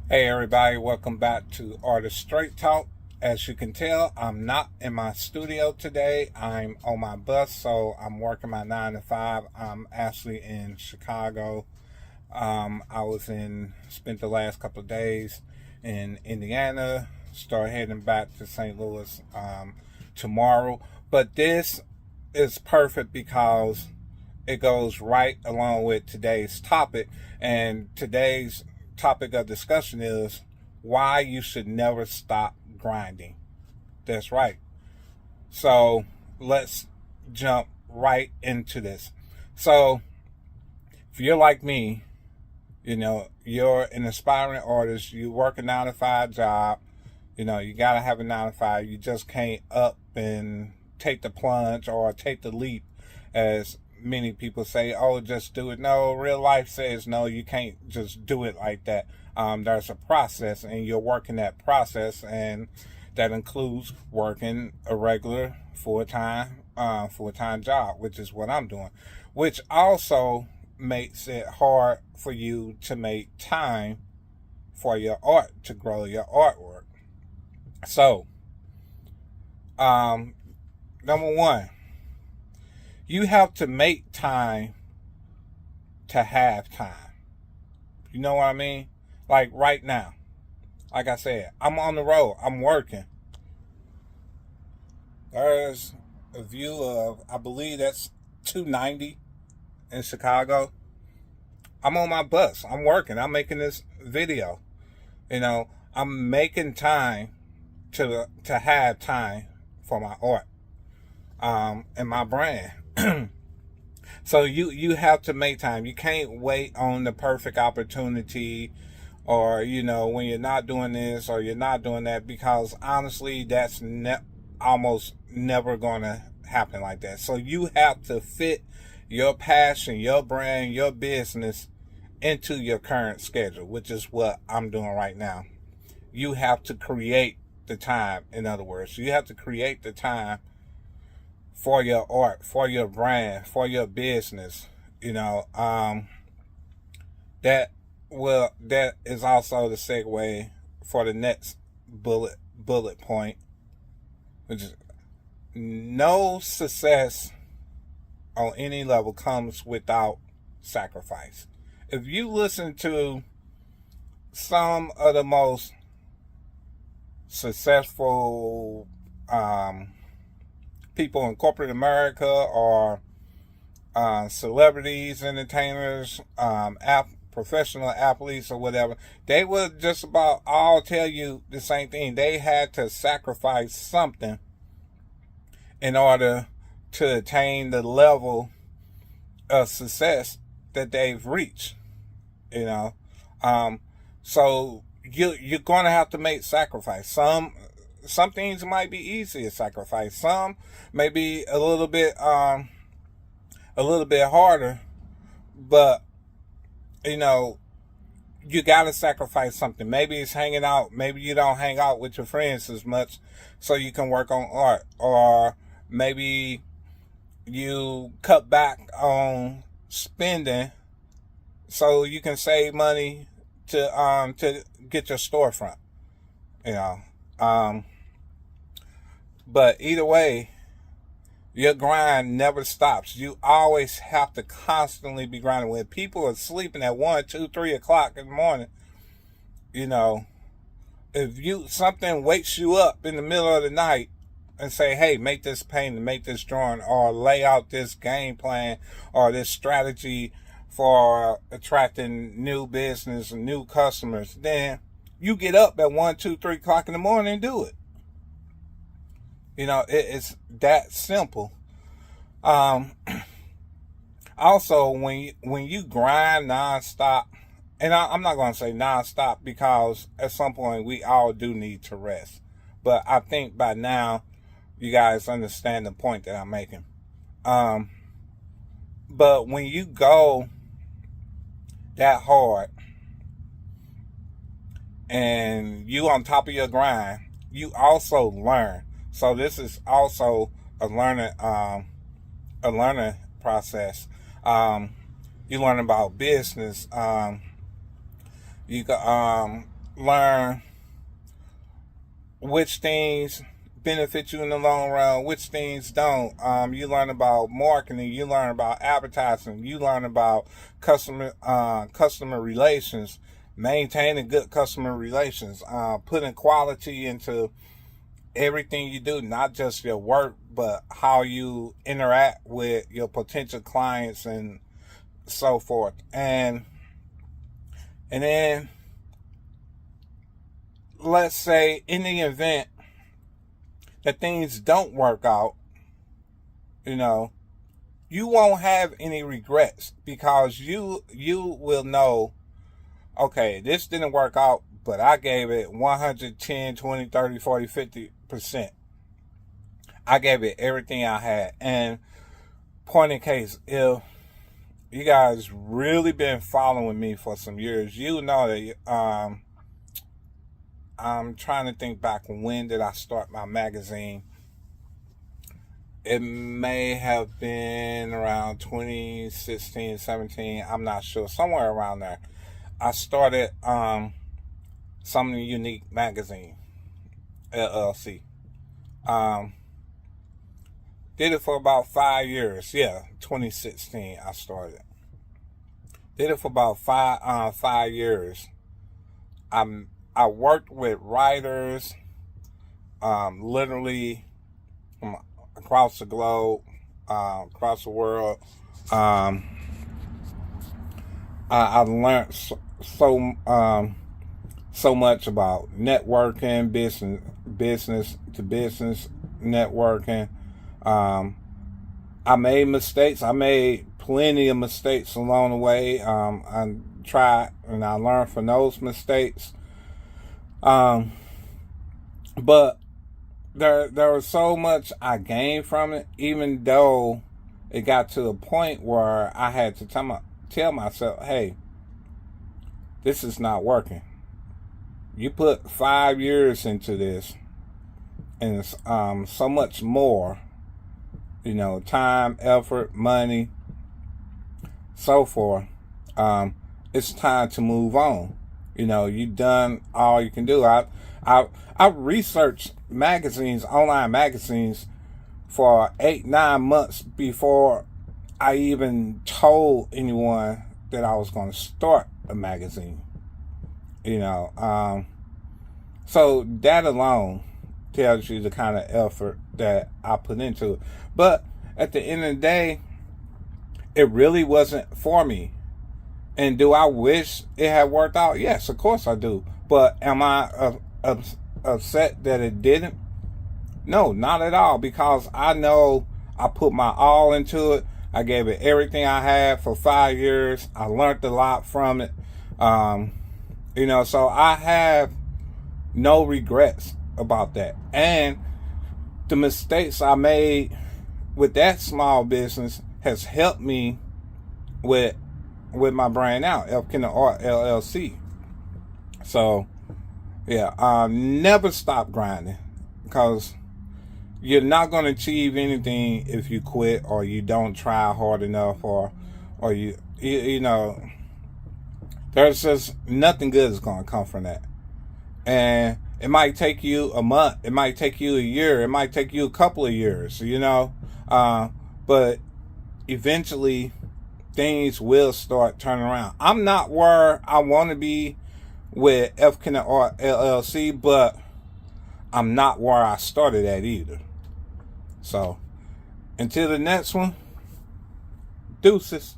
Hey everybody, welcome back to Artist Straight Talk. As you can tell, I'm not in my studio today. I'm on my bus, so I'm working my 9 to 5. I'm actually in Chicago. Spent the last couple of days in Indiana, start heading back to St. Louis tomorrow. But this is perfect because it goes right along with today's topic. And today's topic of discussion is why you should never stop grinding. That's right. So let's jump right into this. So if you're like me, you're an aspiring artist, you work a 9 to 5 job, you gotta have a 9 to 5. You just can't up and take the plunge or take the leap, as many people say, oh, just do it. No, real life says no, you can't just do it like that. There's a process, and you're working that process, and that includes working a regular full-time job, which is what I'm doing, which also makes it hard for you to make time for your art, to grow your artwork. So, number one, you have to make time to have time. You know what I mean? Like right now, like I said, I'm on the road, I'm working. There's a view of, I believe that's 290 in Chicago. I'm on my bus, I'm working, I'm making this video. I'm making time to have time for my art, and my brand. So you have to make time. You can't wait on the perfect opportunity, or when you're not doing this or you're not doing that, because honestly that's almost never going to happen like that. So you have to fit your passion, your brand, your business into your current schedule, which is what I'm doing right now. You have to create the time. In other words, you have to create the time for your art, for your brand, for your business. You know, that is also the segue for the next bullet point, which is no success on any level comes without sacrifice. If you listen to some of the most successful people in corporate America, or celebrities, entertainers, professional athletes, or whatever, they would just about all tell you the same thing. They had to sacrifice something in order to attain the level of success that they've reached. You know, um, so you're going to have to make sacrifice. Some things might be easy to sacrifice. Some may be a little bit harder, but you know you got to sacrifice something. Maybe it's hanging out. Maybe you don't hang out with your friends as much, so you can work on art. Or maybe you cut back on spending so you can save money to get your storefront. You know, um, but either way, your grind never stops. You always have to constantly be grinding. When people are sleeping at 1, 2, 3 o'clock in the morning, you know, if something wakes you up in the middle of the night and say, hey, make this painting, make this drawing, or lay out this game plan or this strategy for attracting new business and new customers, then you get up at 1, 2, 3 o'clock in the morning and do it. It's that simple. Um, Also, when you grind nonstop, and I'm not going to say nonstop, because at some point we all do need to rest. But I think by now you guys understand the point that I'm making. Um, but when you go that hard and you on top of your grind, you also learn. So this is also a learning process. Um, you learn about business. You got learn which things benefit you in the long run, which things don't. You learn about marketing, you learn about advertising, you learn about customer relations, maintaining good customer relations, putting quality into everything you do, not just your work, but how you interact with your potential clients and so forth. And then let's say in the event that things don't work out, you won't have any regrets, because you will know, okay, this didn't work out, but I gave it 110, 20, 30, 40, 50%. I gave it everything I had. And point in case, if you guys really been following me for some years, you know that I'm trying to think back, when did I start my magazine? It may have been around 2016, 17. I'm not sure. Somewhere around there. I started Something Unique Magazine, LLC. Did it for about 5 years. Yeah, 2016 I started. Did it for about 5 years. I worked with writers, literally from across the globe, across the world. I learned so much about networking, business to business networking. I made mistakes. I made plenty of mistakes along the way. I tried and I learned from those mistakes. But there was so much I gained from it, even though it got to the point where I had to tell myself, hey, this is not working. You put 5 years into this, and so much more, time, effort, money, so forth. It's time to move on. You've done all you can do. I researched online magazines, for 8-9 months before I even told anyone that I was going to start a magazine. So that alone tells you the kind of effort that I put into it. But at the end of the day, it really wasn't for me. And do I wish it had worked out? Yes, of course I do. But am I upset that it didn't? No, not at all, because I know I put my all into it. I gave it everything I had for 5 years. I learned a lot from it. So I have no regrets about that. And the mistakes I made with that small business has helped me with my brand now, Kenneth Art LLC. So yeah, never stop grinding, because you're not going to achieve anything if you quit, or you don't try hard enough, or you know, there's just nothing good is going to come from that. And it might take you a month, it might take you a year, it might take you a couple of years, but eventually things will start turning around. I'm not where I want to be with Kenneth Art LLC, but I'm not where I started at either. So until the next one, deuces.